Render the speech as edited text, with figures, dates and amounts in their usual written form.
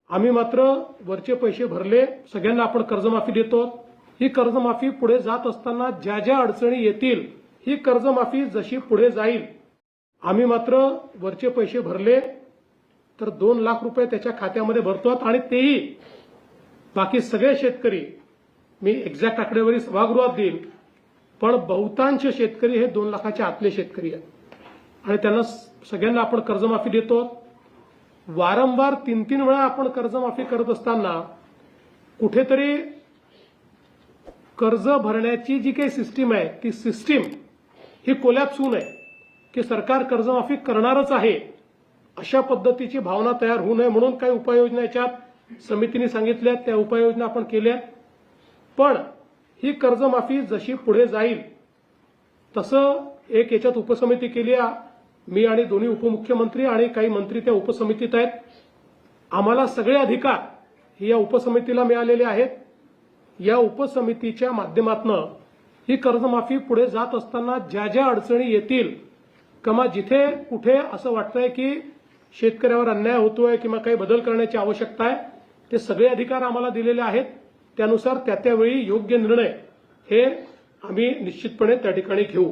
आम्ही मात्र वरचे पैसे भरले, सगळ्यांना आपण कर्जमाफी देतो। ही कर्जमाफी पुढे जात असताना ज्या ज्या अडचणी येतील, ही कर्जमाफी जशी पुढे जाईल, आम्ही मात्र वरचे पैसे भरले तर 2 लाख रुपये त्याच्या खात्यामध्ये भरतो आणि तेही बाकी सगळे शेतकरी, मी एक्झॅक्ट आकडेवारी सभागृहात देईल, पण बहुतांश शेतकरी हे 2 लाखाच्या आतले शेतकरी आहेत आणि त्यांना सगळ्यांना आपण कर्जमाफी देतो। वारंवार 3-3 वेळा आपण कर्जमाफी करत असताना कुठेतरी कर्ज भरण्याची जी काही सिस्टीम आहे, ती सिस्टीम ही कोलॅप्स होऊ नये, की सरकार कर्जमाफी करणारच आहे अशा पद्धतीची भावना तयार होऊ नये म्हणून काही उपाययोजना याच्यात समितीने सांगितल्या, त्या उपाययोजना आपण केल्या। पण ही कर्जमाफी जशी पुढे जाईल तसं एक याच्यात उपसमिती केली आहे, मी आणि दोन्ही उपमुख्यमंत्री आणि काही मंत्री त्या उपसमितीत आहेत। आम्हाला सगळे अधिकार या उपसमितीला मिळालेले आहेत। या उपसमितीच्या माध्यमातून ही कर्जमाफी पुढे जात असताना ज्या ज्या अडचणी येतील किंवा जिथे कुठे असं वाटतंय की शेतकऱ्यावर अन्याय होतोय किंवा काही बदल करण्याची आवश्यकता आहे, ते सगळे अधिकार आम्हाला दिलेले आहेत। त्यानुसार त्या त्यावेळी योग्य निर्णय हे आम्ही निश्चितपणे त्या ठिकाणी घेऊ।